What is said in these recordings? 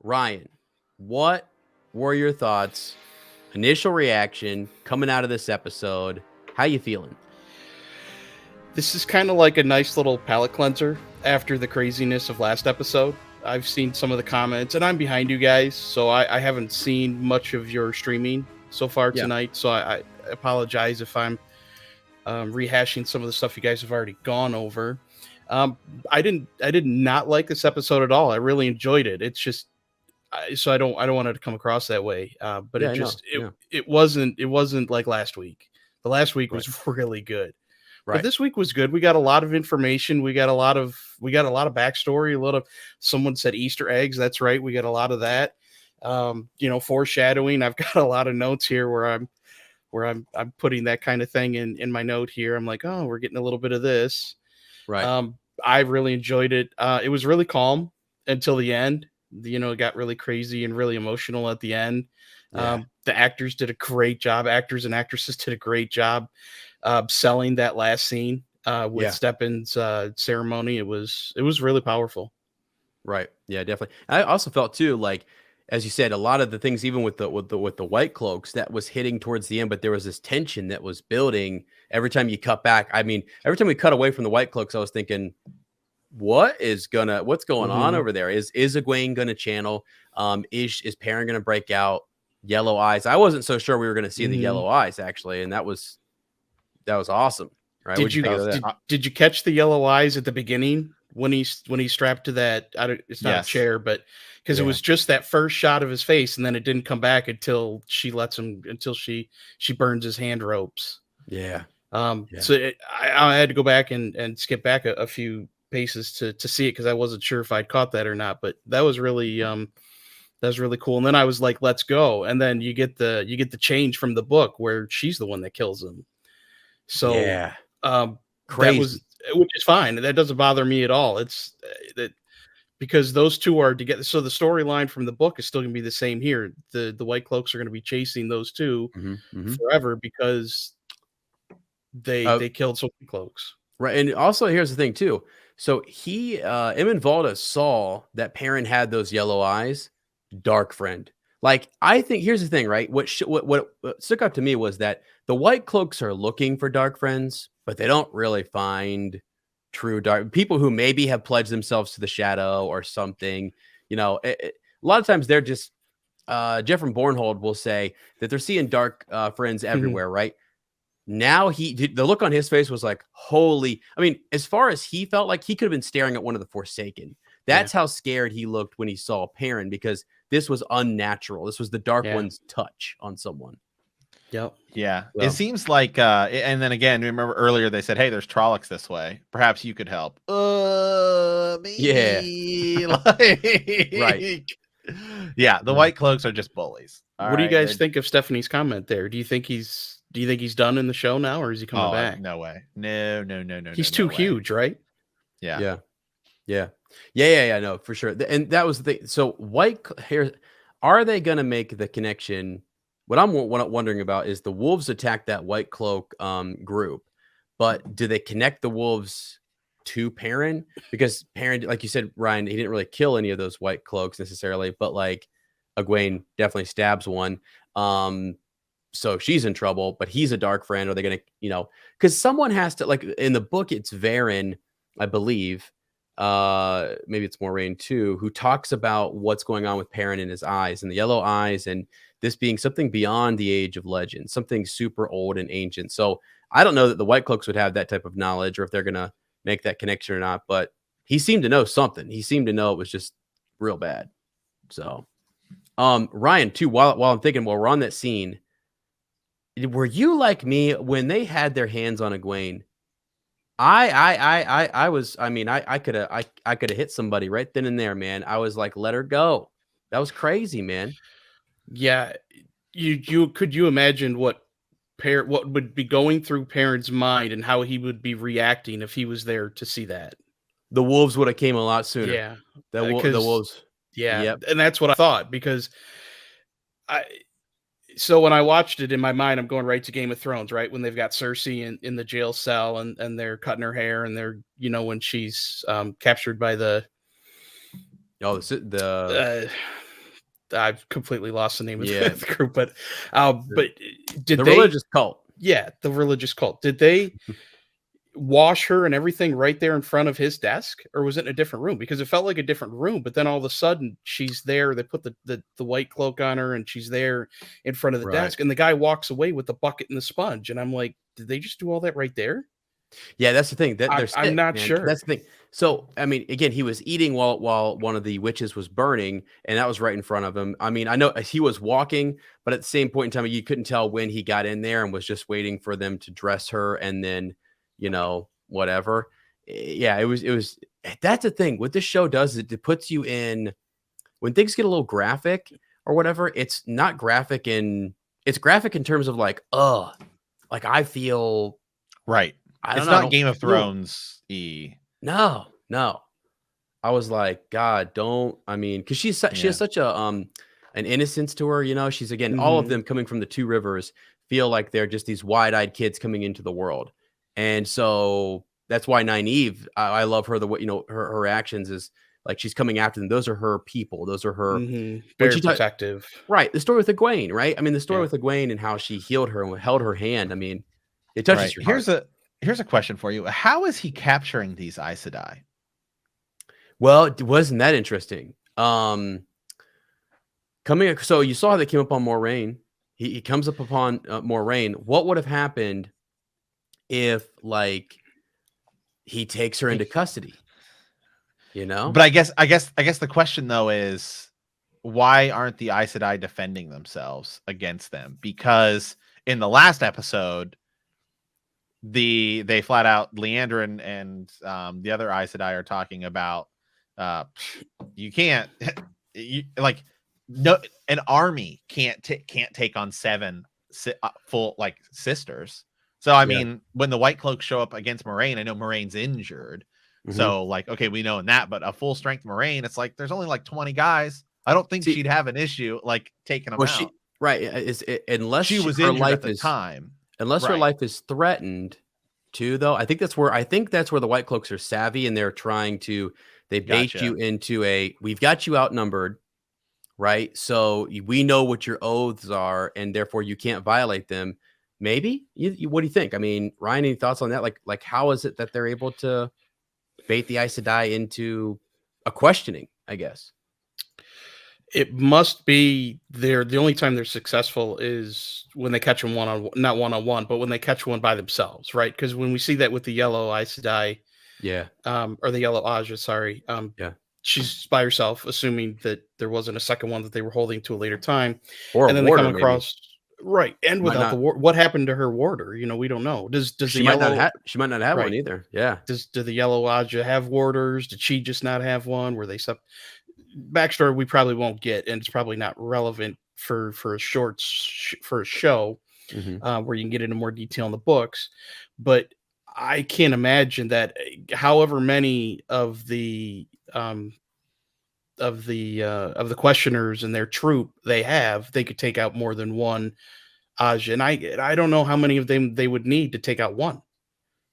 Ryan, what were your thoughts, initial reaction coming out of this episode? How you feeling? This is kind of like a nice little palate cleanser after the craziness of last episode. I've seen some of the comments, and I'm behind you guys, so I haven't seen much of your streaming so far Yeah. tonight. So I apologize if I'm rehashing some of the stuff you guys have already gone over. I did not like this episode at all. I really enjoyed it. It's just so I don't want it to come across that way. But Yeah, I know. it wasn't like last week. The last week Right. was really good. But Right. this week was good. We got a lot of information. We got a lot of backstory. A lot of someone said Easter eggs. That's right. We got a lot of that. Foreshadowing. I've got a lot of notes here where I'm putting that kind of thing in my note here. I'm like, oh, we're getting a little bit of this. Right. I really enjoyed it. It was really calm until the end. It got really crazy and really emotional at the end. Yeah. The actors did a great job. Actors and actresses did a great job selling that last scene with Yeah. Stepan's ceremony. It was really powerful. Right. Yeah, definitely. I also felt too, like, as you said, a lot of the things, even with the white cloaks, that was hitting towards the end, but there was this tension that was building every time you cut back. I mean, every time we cut away from the white cloaks, I was thinking, what's going on over there? Is Egwene gonna channel? Is Perrin gonna break out yellow eyes? I wasn't so sure we were gonna see the yellow eyes actually, and that was awesome. Right? Did you did you catch the yellow eyes at the beginning when he's strapped to that? It's not a chair, but because it was just that first shot of his face, and then it didn't come back until she burns his hand ropes. Yeah. So I had to go back and skip back a few paces to see it because I wasn't sure if I'd caught that or not. But that was really cool. And then I was like, let's go. And then you get the change from the book where she's the one that kills him. So crazy. Which is fine. That doesn't bother me at all. It's that because those two are together. So the storyline from the book is still going to be the same here. The White Cloaks are going to be chasing those two forever because they killed so many cloaks. Right. And also here's the thing too. So Eamon Valda saw that Perrin had those yellow eyes, dark friend. Like, I think here's the thing, right? What stuck out to me was that the White Cloaks are looking for dark friends, but they don't really find true dark people who maybe have pledged themselves to the shadow or something. A lot of times they're just Jeffrey Bornhold will say that they're seeing dark friends everywhere, right? Now the look on his face was like, holy, I mean, as far as he felt like he could have been staring at one of the Forsaken. That's how scared he looked when he saw Perrin, because this was unnatural. This was the Dark One's touch on someone. Yep. Yeah. So. It seems like, and then again, remember earlier they said, hey, there's Trollocs this way. Perhaps you could help. Maybe. Yeah. Right. Yeah. The White Cloaks are just bullies. What do you guys think of Stephanie's comment there? Do you think he's done in the show now, or is he coming back? No way. No. He's too huge, right? Yeah. No, for sure. And that was the thing. So are they going to make the connection? What I'm wondering about is the wolves attack that White Cloak group, but do they connect the wolves to Perrin? Because Perrin, like you said, Ryan, he didn't really kill any of those White Cloaks necessarily, but like Egwene definitely stabs one. So she's in trouble, but he's a dark friend. Are they going to, because someone has to, like in the book, it's Varen, I believe. Maybe it's Moraine too, who talks about what's going on with Perrin in his eyes and the yellow eyes, and this being something beyond the age of legend, something super old and ancient. So I don't know that the White Cloaks would have that type of knowledge, or if they're going to make that connection or not, but he seemed to know something. He seemed to know it was just real bad. So, Ryan too, while I'm thinking, while we're on that scene, were you like me when they had their hands on Egwene? I was, I mean, I could have hit somebody right then and there, man. I was like, let her go. That was crazy, man. Yeah. Could you imagine what would be going through Perrin's mind and how he would be reacting if he was there to see that? The wolves would have came a lot sooner. Yeah. The wolves. Yeah. Yep. And that's what I thought, because so when I watched it in my mind, I'm going right to Game of Thrones, right? When they've got Cersei in the jail cell and they're cutting her hair, and they're, when she's captured by the I've completely lost the name of Yeah. the group, but did The they? religious cult. Yeah, the religious cult. Did they wash her and everything right there in front of his desk, or was it in a different room? Because it felt like a different room, but then all of a sudden she's there. They put the white cloak on her, and she's there in front of the Right. desk, and the guy walks away with the bucket and the sponge, and I'm like, did they just do all that right there? Yeah, that's the thing. That they're I'm sick, not man. sure. That's the thing. So, I mean, again, he was eating while one of the witches was burning, and that was right in front of him. I mean, I know he was walking, but at the same point in time, you couldn't tell when he got in there and was just waiting for them to dress her and then, whatever. Yeah, it was that's the thing. What this show does is it puts you in when things get a little graphic or whatever, it's not graphic it's graphic in terms of like, like I feel Right. I don't It's know. I not don't Game of feel Thrones-y. no, no. I was like, God, don't. I mean, because she Yeah. has such a an innocence to her. She's again, all of Mhm. them coming from the Two Rivers feel like they're just these wide-eyed kids coming into the world, and so that's why Nynaeve, I love her. The way her actions is like she's coming after them. Those are her people. Those are her. Mhm. When Very she protective. right, the story with Egwene, right? I mean, the story Yeah. with Egwene and how she healed her and held her hand. I mean, it touches Right. your heart. Here's a question for you. How is he capturing these Aes Sedai? Well, wasn't that interesting? So you saw how they came up on Moraine. He comes up upon Moraine. What would have happened if like he takes her into custody? But I guess the question though is why aren't the Aes Sedai defending themselves against them? Because in the last episode, they flat out Leandra and the other Aes Sedai are talking about you can't like no an army can't take on seven full like sisters. So I Yeah. mean, when the White Cloaks show up against Moraine, I know Moraine's injured. Mhm. So like, okay, we know in that, but a full strength Moraine, it's like there's only like 20 guys. I don't think See, she'd have an issue like taking them well, out. unless She was her injured at life the is time. unless her Right. life is threatened too, though. I think that's where the White Cloaks are savvy and they're trying to they bait you Gotcha. into we've got you outnumbered, right? So we know what your oaths are, and therefore you can't violate them. Maybe what do you think? I mean, Ryan, any thoughts on that? Like how is it that they're able to bait the Aes Sedai into a questioning? I guess. It must be the only time they're successful is when they catch them not one on one, but when they catch one by themselves, right? Because when we see that with the yellow Aes Sedai, Yeah. or the yellow Aja, sorry, Yeah. she's by herself, assuming that there wasn't a second one that they were holding to a later time, Or a and then they come warder, maybe. across right, and Might without the not. war, what happened to her warder? We don't know. Does the yellow She might not have one right? either. Yeah. Do the yellow Aja have warders? Did she just not have one? Were they backstory we probably won't get, and it's probably not relevant for a for a show Hmm. where you can get into more detail in the books. But I can't imagine that however many of the questioners and their troop they could take out more than one Aj, and I don't know how many of them they would need to take out one.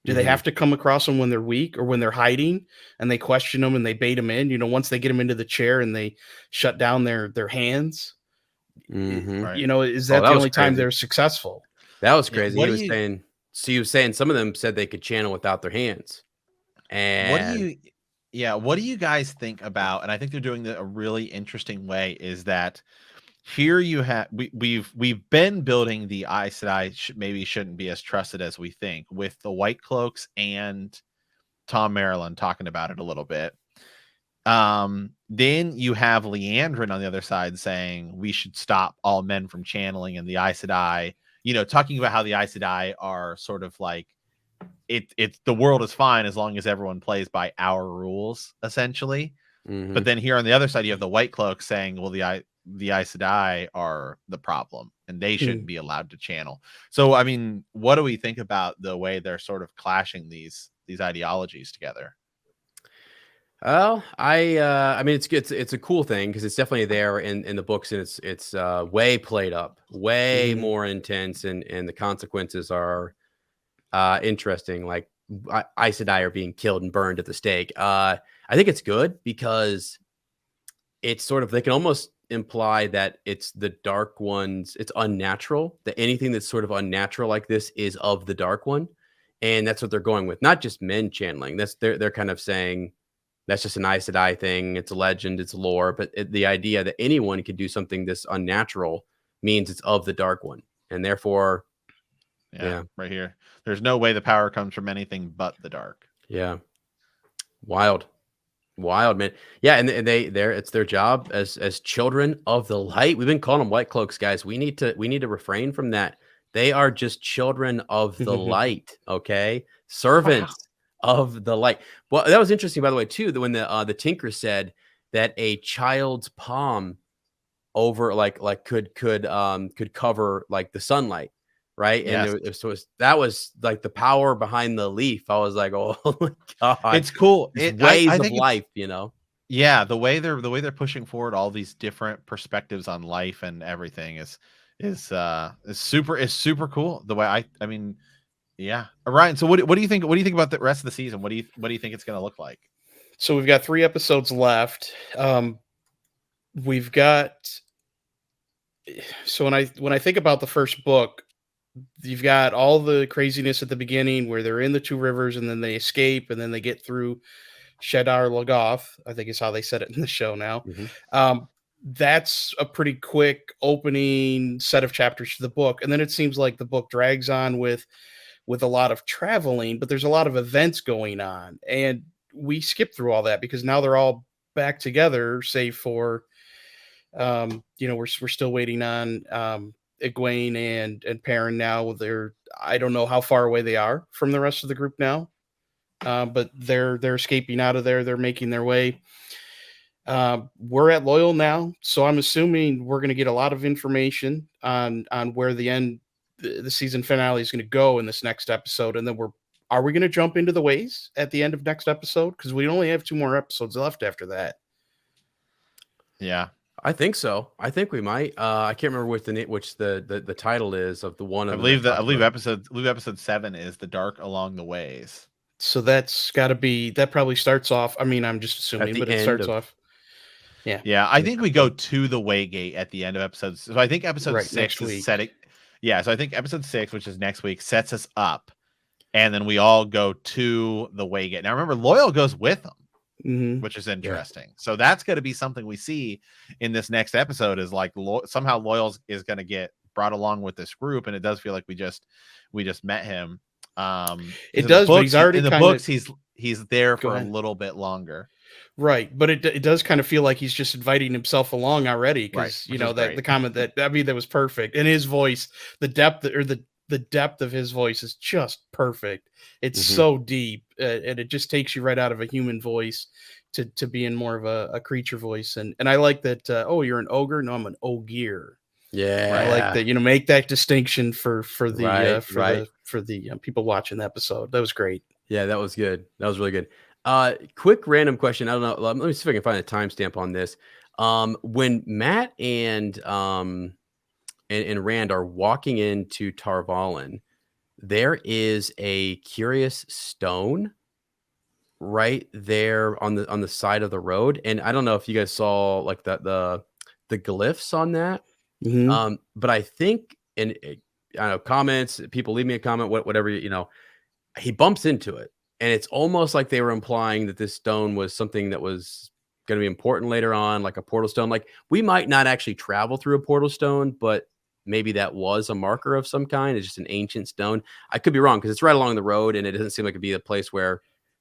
Do they Hmm. have to come across them when they're weak or when they're hiding and they question them and they bait them in? Once they get them into the chair and they shut down their hands, Hmm. Right. is Oh, that that the was only time crazy. they're successful? That was Yeah. crazy. He was saying some of them said they could channel without their hands. What do And you what do you guys think about, and I think they're doing a really interesting way, is that here you have we've been building the Aes Sedai maybe shouldn't be as trusted as we think, with the White Cloaks and Tom Maryland talking about it a little bit. Then you have Leandrin on the other side saying we should stop all men from channeling, and the Aes Sedai, talking about how the Aes Sedai are sort of like it's the world is fine as long as everyone plays by our rules, essentially. Mhm. But then here on the other side, you have the White Cloak saying, well, the Aes Sedai are the problem and they shouldn't be allowed to channel. So, I mean, what do we think about the way they're sort of clashing these ideologies together? Well, I mean, it's a cool thing because it's definitely there in the books, and it's way played up, way Mhm. more intense, and the consequences are interesting. Like Aes Sedai are being killed and burned at the stake. I think it's good because it's sort of they can almost imply that it's the Dark One's, it's unnatural, that anything that's sort of unnatural like this is of the Dark One. And that's what they're going with. Not just men channeling. That's they're kind of saying that's just an Aes Sedai thing. It's a legend, it's lore, but the idea that anyone could do something this unnatural means it's of the Dark One. And therefore, yeah, right here. There's no way the power comes from anything but the dark. Yeah. Wild, man. Yeah, and they're it's their job as children of the light. We've been calling them white cloaks, guys. We need to refrain from that. They are just children of the light, okay? Servants of the light. Well, that was interesting, by the way, too, when the Tinker said that a child's palm over like could cover like the sunlight, right? Yes. And that was like the power behind the leaf. I was like, oh my god, it's cool. Ways of life, you know. Yeah, the way they're pushing forward all these different perspectives on life and everything is super cool. The way I mean, yeah, Ryan. So what do you think? What do you think about the rest of the season? What do you think it's going to look like? So we've got 3 episodes left. We've got. So when I think about the first book, you've got all the craziness at the beginning where they're in the 2 rivers and then they escape and then they get through Shadar Logoth, I think is how they said it in the show now. That's a pretty quick opening set of chapters to the book. And then it seems like the book drags on with a lot of traveling, but there's a lot of events going on. And we skip through all that because now they're all back together, save for, we're still waiting on Egwene and Perrin now. I don't know how far away they are from the rest of the group now. But they're escaping out of there. They're making their way. We're at Loyal now, so I'm assuming we're going to get a lot of information on where the season finale is going to go in this next episode, and then are we going to jump into the ways at the end of next episode? Because we only have 2 more episodes left after that. Yeah, I think so. I think we might. I can't remember which the title is of the one. I believe episode 7 is The Dark Along the Ways. So that's got to be, that probably starts off. I mean, I'm just assuming, but it starts off. Yeah. Yeah. I think we go to the Waygate at the end of episodes. So I think episode 6 is setting. Yeah. So I think episode 6, which is next week, sets us up. And then we all go to the Waygate. Now remember, Loyal goes with them, which is interesting. Yeah. So that's going to be something we see in this next episode is like somehow Loyal is going to get brought along with this group. And it does feel like we just met him. It does, but he's already in the books. He's there for a little bit longer, right? But it does kind of feel like he's just inviting himself along already, because that the comment that was perfect, and his voice, the depth of his voice is just perfect. It's so deep, and it just takes you right out of a human voice to be in more of a creature voice, and I like that. You're an ogre? No, I'm an ogier. Yeah, I like that. Make that distinction for the people watching the episode. That was great. Yeah, that was good. That was really good. Quick random question. I don't know. Let me see if I can find a timestamp on this. When Matt and Rand are walking into Tar Valon, there is a curious stone right there on the side of the road, and I don't know if you guys saw like the glyphs on that. But I think, and I don't know, comments, people leave me a comment, whatever, he bumps into it, and it's almost like they were implying that this stone was something that was going to be important later on, like a portal stone. Like, we might not actually travel through a portal stone, but maybe that was a marker of some kind. It's just an ancient stone. I could be wrong because it's right along the road, and it doesn't seem like it'd be the place where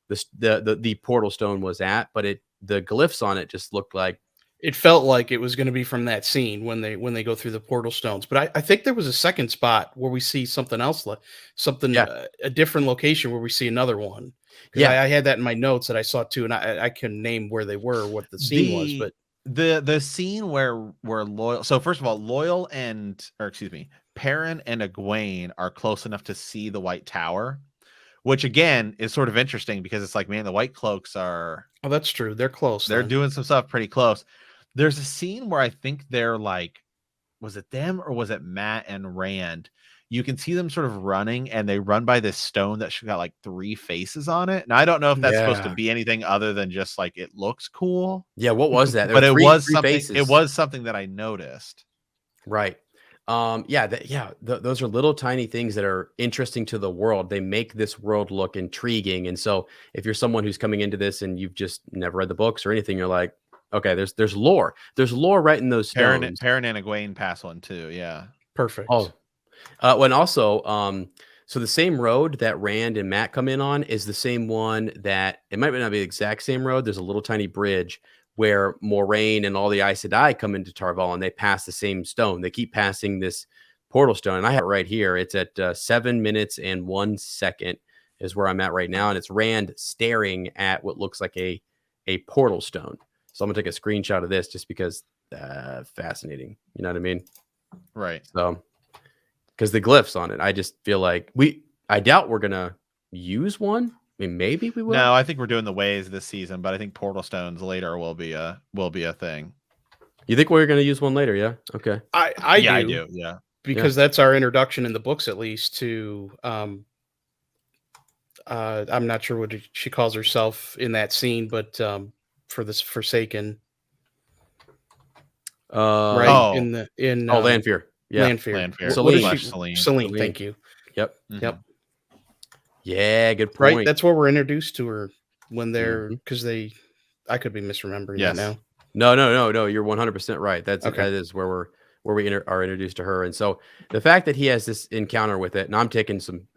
the portal stone was at, but the glyphs on it just looked like, it felt like it was going to be from that scene when they go through the portal stones. But I think there was a second spot where we see something else, a different location where we see another one. Yeah, I had that in my notes that I saw too, and I can name where they were, what the scene was. But the scene where Loyal. So first of all, Perrin and Egwene are close enough to see the White Tower, which again is sort of interesting because it's like, man, the White Cloaks are. Oh, that's true. They're close. They're doing some stuff pretty close. There's a scene where I think they're like was it them or was it Matt and Rand? You can see them sort of running, and they run by this stone that's got like 3 faces on it. Now I don't know if that's supposed to Yeah. be anything other than just like it looks cool. Yeah, what was that? There But were it three was three something. faces. It was something that I noticed. Right. Those are little tiny things that are interesting to the world. They make this world look intriguing. And so if you're someone who's coming into this and you've just never read the books or anything, you're like, okay, there's lore. There's lore right in those stones. Perrin and Egwene pass one too. Yeah. Perfect. Oh, and also, so the same road that Rand and Matt come in on is the same one that it might not be the exact same road. There's a little tiny bridge where Moraine and all the Aes Sedai come into Tarval, and they pass the same stone. They keep passing this portal stone, and I have it right here. It's at 7 minutes and 1 second is where I'm at right now, and it's Rand staring at what looks like a portal stone. So I'm gonna take a screenshot of this just because fascinating. You know what I mean? Right. So. Because the glyphs on it, I just feel like I doubt we're gonna use one. I mean, maybe we will. No, I think we're doing the ways this season, but I think portal stones later will be a thing. You think we're gonna use one later? Yeah. Okay. I do. Yeah. Because that's our introduction in the books, at least, to I'm not sure what she calls herself in that scene, but for this Forsaken, right? In Lanfear. Yeah. Lanfear. So What is she? Celine. Celine. Thank you. Yep. Mhm. Yep. Yeah. Good point. Right. That's where we're introduced to her when they're because I could be misremembering that now. No. You're 100% right. That is where we are introduced to her. And so the fact that he has this encounter with it, and I'm taking some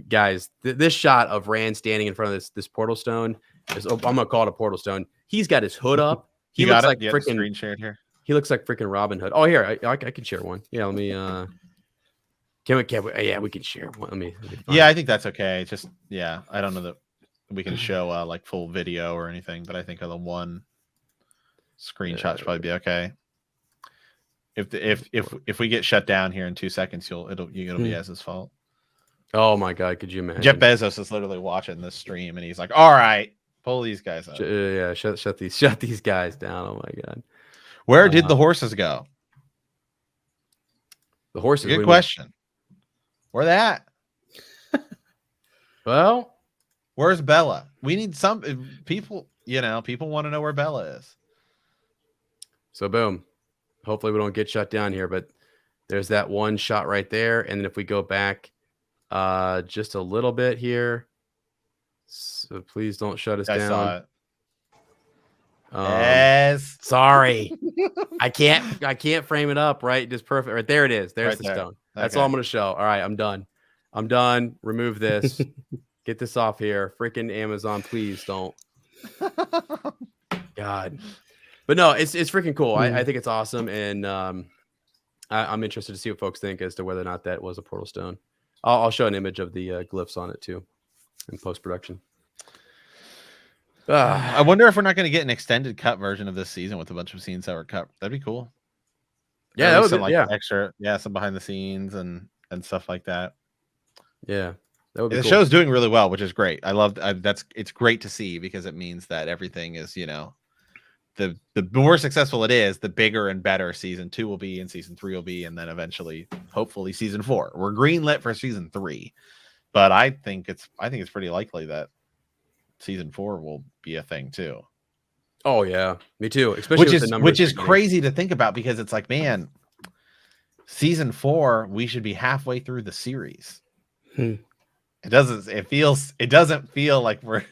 guys. This shot of Rand standing in front of this portal stone is. I'm gonna call it a portal stone. He's got his hood up. He looks like freaking screen shared here. He looks like freaking Robin Hood. Oh, here I can share one. Yeah, let me. Can we? Yeah, we can share one. Let me yeah, I think that's okay. Just I don't know that we can show like full video or anything, but I think the one screenshot should probably be okay. If we get shut down here in 2 seconds, it'll be Ez's fault. Oh my god, could you imagine? Jeff Bezos is literally watching this stream and he's like, "All right, pull these guys up." Yeah, shut these guys down. Oh my god. Where did the horses go? The horses. Good question. Where they at? Well, where's Bella? We need some people. People want to know where Bella is. So boom. Hopefully we don't get shut down here, but there's that one shot right there. And then if we go back just a little bit here, so please don't shut us down. I saw it. Yes. Sorry. I can't frame it up right. Just perfect. Right there it is. There's the stone. That's all I'm gonna show. All right, I'm done. Remove this. Get this off here. Freaking Amazon, please don't. God. But no, it's freaking cool. I think it's awesome, and I'm interested to see what folks think as to whether or not that was a portal stone. I'll show an image of the glyphs on it too in post-production. I wonder if we're not going to get an extended cut version of this season with a bunch of scenes that were cut. That'd be cool. Yeah, that would be extra, some behind the scenes and stuff like that. Yeah, that would be the cool. show's doing really well, which is great. I love it's great to see because it means that everything is, the more successful it is, the bigger and better season 2 will be and season 3 will be, and then eventually, hopefully, season 4. We're greenlit for season 3, but I think it's pretty likely that season 4 will be a thing too. Oh yeah, me too. Especially which is crazy to think about because it's like, man, season 4 we should be halfway through the series. It doesn't feel like we're.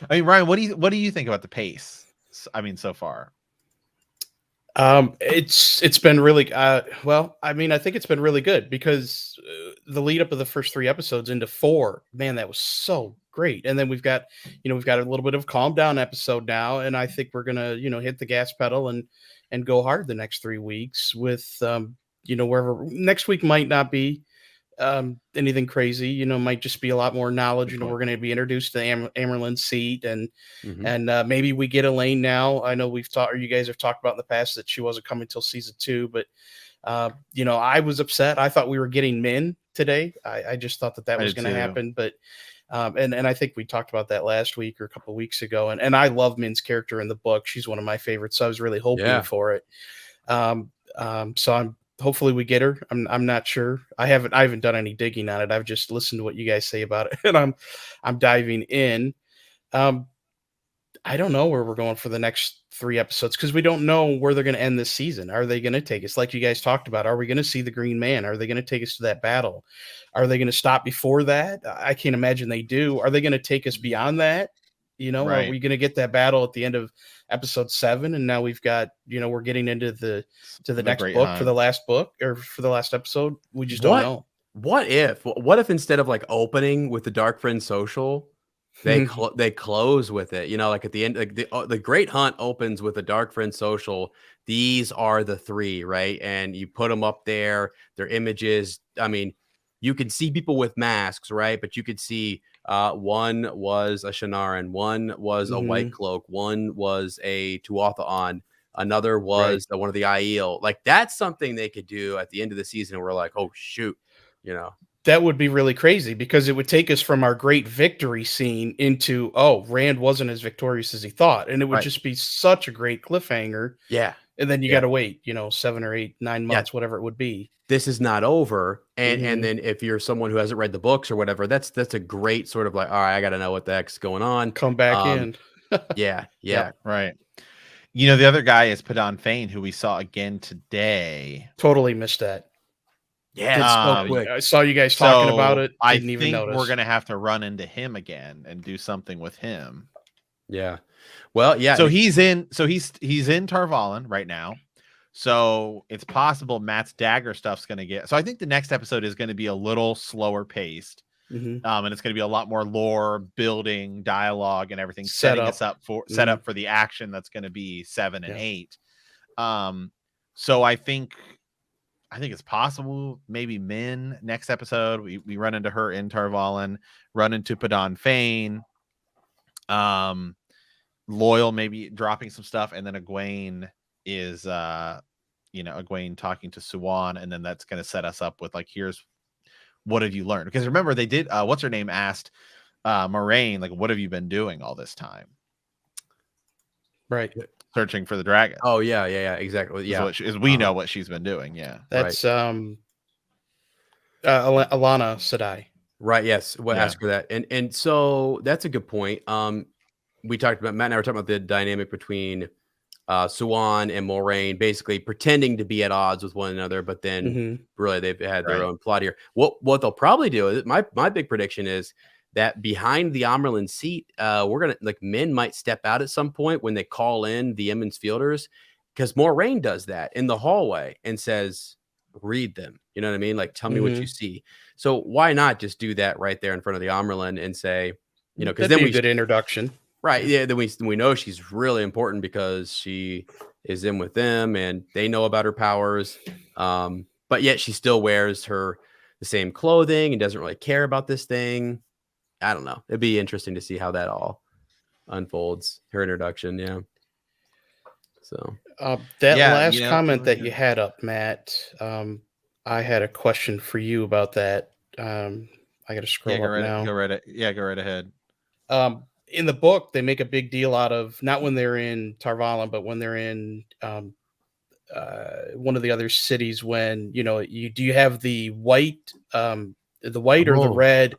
I mean, Ryan, what do you think about the pace? I mean, so far. It's been really well. I mean, I think it's been really good because the lead up of the first 3 episodes into 4, man, that was so great. And then we've got a little bit of calm down episode now, and I think we're gonna hit the gas pedal and go hard the next 3 weeks with wherever next week might not be anything crazy, might just be a lot more knowledge. We're going to be introduced to Amyrlin's seat and maybe we get Elaine now. I know you guys have talked about in the past that she wasn't coming till season 2, but I was upset. I thought we were getting Min today. I just thought that was going to happen, but and I think we talked about that last week or a couple of weeks ago. And I love Min's character in the book. She's one of my favorites. So I was really hoping for it. So hopefully we get her. I'm not sure. I haven't done any digging on it. I've just listened to what you guys say about it, and I'm diving in. Um, I don't know where we're going for the next 3 episodes because we don't know where they're going to end this season. Are they going to take us, like you guys talked about? Are we going to see the Green Man? Are they going to take us to that battle? Are they going to stop before that? I can't imagine they do. Are they going to take us beyond that? Are Right. we going to get that battle at the end of episode 7? And now we've got, we're getting into the next Great book Hunt. for the last book or for the last episode. We just don't know. What if instead of like opening with the Dark Friend social, they close with it, like at the end, like the Great Hunt opens with a Dark Friend social. These are the 3, right? And you put them up there, their images. I mean, you could see people with masks, right? But you could see one was a Shanaran, one was a Whitecloak, one was a Tuatha'an, another was one of the Aiel. Like that's something they could do at the end of the season. And we're like, oh shoot, That would be really crazy because it would take us from our great victory scene into, Rand wasn't as victorious as he thought. And it would just be such a great cliffhanger. Yeah. And then you got to wait, 7 or 8, 9 months, whatever it would be. This is not over. And then if you're someone who hasn't read the books or whatever, that's a great sort of like, all right, I got to know what the heck's going on. Come back in. Yeah. Right. The other guy is Padan Fain, who we saw again today. Totally missed that. Yeah, so quick. I saw you guys talking about it. I think we're gonna have to run into him again and do something with him. Yeah. Well, yeah. So he's in Tarvalin right now. So it's possible Matt's dagger stuff's gonna get. So I think the next episode is going to be a little slower paced. And it's going to be a lot more lore building, dialogue, and everything, setting us up for the action that's going to be 7 and 8. So I think it's possible maybe Min next episode we run into her in Tarvalin, run into Padan Fain, Loyal maybe dropping some stuff, and then Egwene is Egwene talking to Suwan, and then that's going to set us up with like, here's what have you learned? Because remember they did what's her name asked Moraine, like, what have you been doing all this time? Right. Searching for the dragon. Oh yeah, exactly. Yeah. We know what she's been doing. Yeah. That's Alana Sedai. Right. Yes. We'll ask her that. And so that's a good point. We talked about, Matt and I were talking about the dynamic between Suwan and Moraine basically pretending to be at odds with one another, but then really they've had their own plot here. What they'll probably do is my big prediction is that behind the Amerlin seat, we're gonna like Min might step out at some point when they call in the Emmons Fielders, because Moraine does that in the hallway and says, "Read them." You know what I mean? Like, tell me what you see. So why not just do that right there in front of the Amerlin and say, because then we good introduction. Right. Yeah. Then we know she's really important because she is in with them and they know about her powers. But yet she still wears the same clothing and doesn't really care about this thing. I don't know. It'd be interesting to see how that all unfolds. Her introduction. Yeah. So last comment that you had up, Matt, I had a question for you about that. I got to scroll up now. Go right ahead. In the book, they make a big deal out of not when they're in Tarvalin, but when they're in one of the other cities. When you have the white or the red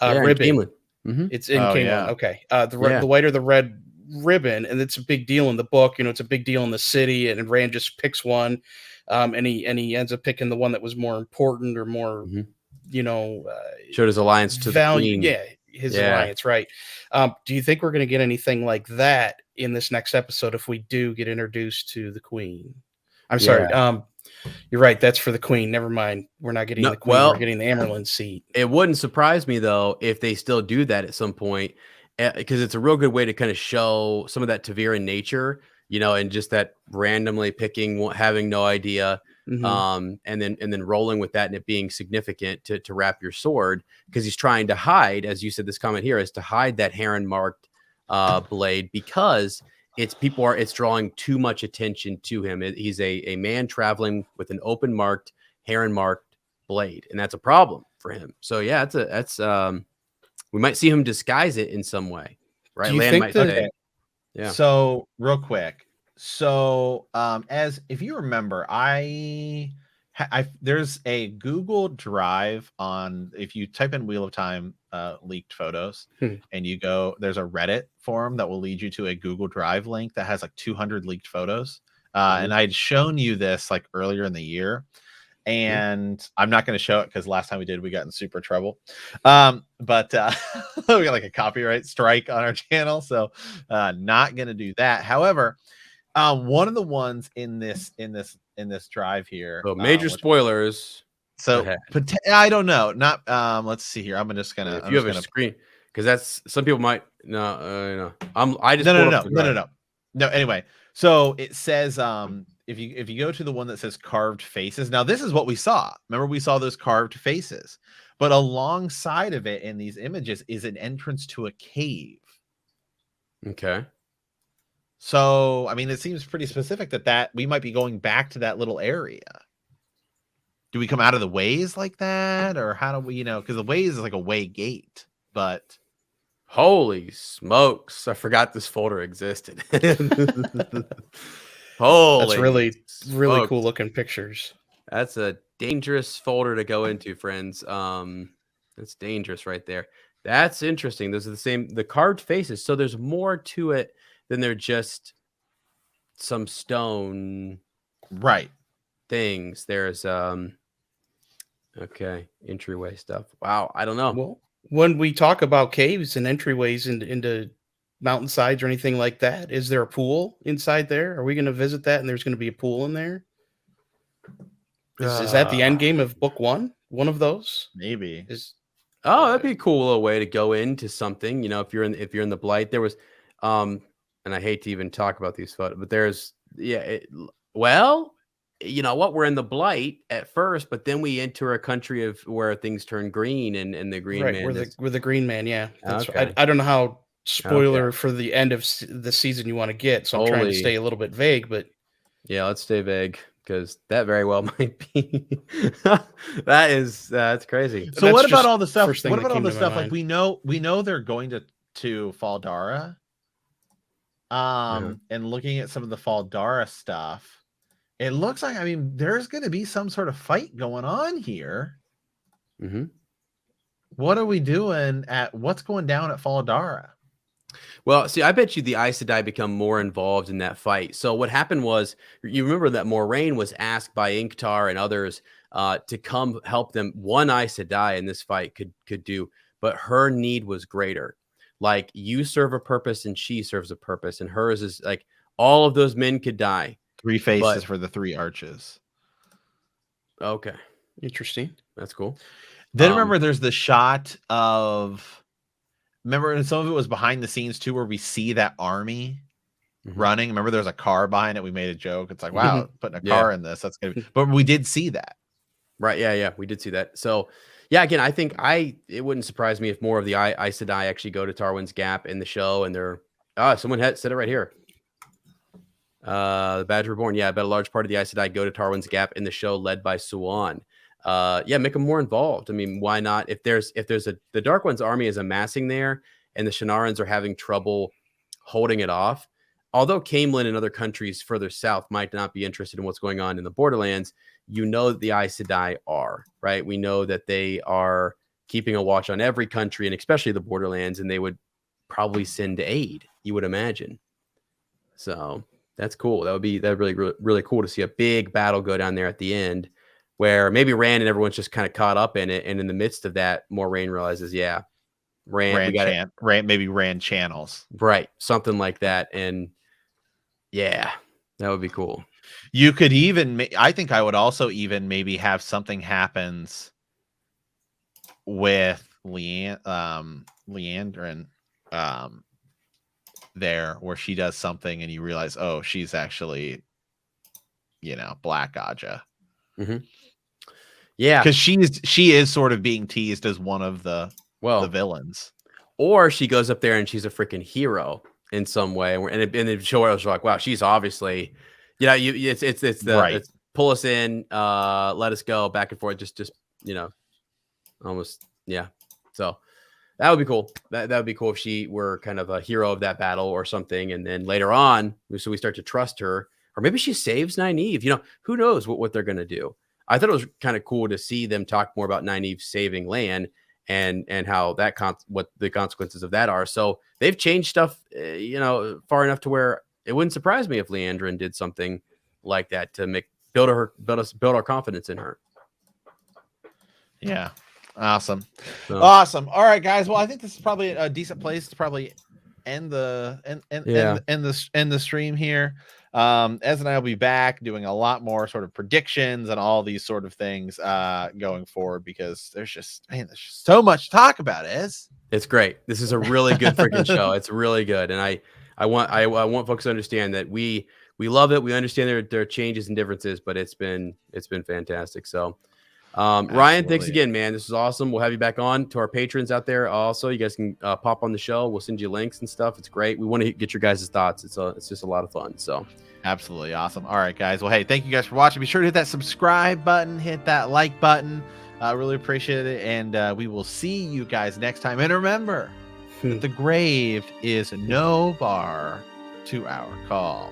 ribbon. It's in Camelot. Yeah. Okay, the white or the red ribbon, and it's a big deal in the book. It's a big deal in the city, and Rand just picks one, and he ends up picking the one that was more important or more, showed his alliance to the Queen. Yeah. His alliance, right? Do you think we're going to get anything like that in this next episode if we do get introduced to the Queen? I'm sorry. You're right. That's for the Queen. Never mind. We're not getting the Queen. We're getting the Amerlin seat. It wouldn't surprise me though if they still do that at some point, because it's a real good way to kind of show some of that Taviran nature, and just that randomly picking, having no idea. And then rolling with that and it being significant to wrap your sword, because he's trying to hide, as you said, this comment here is to hide that heron marked blade, because it's drawing too much attention to him. He's a man traveling with an open marked heron marked blade, and that's a problem for him. So yeah, that's we might see him disguise it in some way, right? Land might say, yeah. So real quick. So, as if you remember, I there's a Google Drive on, if you type in Wheel of Time leaked photos and you go, there's a Reddit forum that will lead you to a Google Drive link that has like 200 leaked photos. And I'd shown you this like earlier in the year, and I'm not going to show it because last time we did, we got in super trouble. But we got like a copyright strike on our channel, so not going to do that. However, one of the ones in this drive here. So major spoilers. So I don't know. Not let's see here. I'm just gonna. If you have a screen, because that's some people might no. I just no. Anyway, so it says if you go to the one that says carved faces. Now this is what we saw. Remember we saw those carved faces, but alongside of it in these images is an entrance to a cave. Okay. So, I mean, it seems pretty specific that we might be going back to that little area. Do we come out of the ways like that? Or how do we, because the ways is like a way gate, but. Holy smokes. I forgot this folder existed. Holy. That's really cool looking pictures. That's a dangerous folder to go into, friends. That's dangerous right there. That's interesting. Those are the carved faces. So there's more to it than they're just some stone things. There's entryway stuff. Wow, I don't know. Well, when we talk about caves and entryways into mountainsides or anything like that, is there a pool inside there? Are we going to visit that and there's going to be a pool in there? Is that the end game of book one? One of those? Maybe. That'd be a cool little way to go into something. If you're in the Blight, there was and I hate to even talk about these photos, but there's, you know what? We're in the Blight at first, but then we enter a country where things turn green and the Green Man. We're the Green Man, yeah. That's okay. I don't know how spoiler for the end of the season you want to get, so I'm trying to stay a little bit vague, but. Yeah, let's stay vague because that very well might be. That's crazy. So what about all the stuff? What about all the stuff? Like we know they're going to Faldara. And looking at some of the Faldara stuff, it looks like, there's going to be some sort of fight going on here. What are we doing what's going down at Faldara? Well, see, I bet you the Aes Sedai become more involved in that fight. So what happened was, you remember that Moraine was asked by Inktar and others to come help them. One Aes Sedai in this fight could do, but her need was greater. Like, you serve a purpose and she serves a purpose, and hers is like all of those men could die. 3 faces for the 3 arches. Okay. Interesting. That's cool. Then remember there's the shot of, and some of it was behind the scenes too, where we see that army running. Remember there's a car behind it. We made a joke. It's like, wow, putting a car in this. That's gonna be, but we did see that. Right. Yeah. We did see that. So yeah, again, I think it wouldn't surprise me if more of the Aes Sedai actually go to Tarwin's Gap in the show, and they're someone said it right here. The Badge Reborn. Yeah, I bet a large part of the Aes Sedai go to Tarwin's Gap in the show, led by Suan. Make them more involved. Why not? If there's the Dark One's army is amassing there, and the Shanarans are having trouble holding it off. Although Caemlyn and other countries further south might not be interested in what's going on in the Borderlands, that the Aes Sedai are, right? We know that they are keeping a watch on every country, and especially the Borderlands, and they would probably send aid, you would imagine. So that's cool. That'd really, really cool to see a big battle go down there at the end, where maybe Rand and everyone's just kind of caught up in it, and in the midst of that, Moraine realizes, Rand channels, right? Something like that, and yeah, that would be cool. You could even, I think I would also even maybe have something happens with Leandrin there, where she does something and you realize, oh, she's actually, Black Aja. Yeah, because she is sort of being teased as one of the villains, or she goes up there and she's a freaking hero in some way, and it show us like, wow, she's obviously, it's pull us in, let us go back and forth, just almost, yeah. So that would be cool. That would be cool if she were kind of a hero of that battle or something, and then later on, so we start to trust her, or maybe she saves Nynaeve. Who knows what they're gonna do. I thought it was kind of cool to see them talk more about Nynaeve saving Lan and how that what the consequences of that are. So they've changed stuff, far enough to where it wouldn't surprise me if Leandrin did something like that to build our confidence in her. Yeah. Awesome. So. Awesome. All right, guys. Well, I think this is probably a decent place to probably end the stream here. Ez and I will be back doing a lot more sort of predictions and all these sort of things going forward, because there's just so much to talk about. Ez, it's great. This is a really good freaking show. It's really good, and I want folks to understand that we love it. We understand there are changes and differences, but it's been fantastic. So. Ryan, thanks again, man. This is awesome. We'll have you back on. To our patrons out there also, you guys can pop on the show. We'll send you links and stuff. It's great. We want to get your guys' thoughts. It's just a lot of fun. So absolutely awesome. All right, guys. Well, hey, thank you guys for watching. Be sure to hit that subscribe button, hit that like button. I really appreciate it. And we will see you guys next time. And remember that the grave is no bar to our call.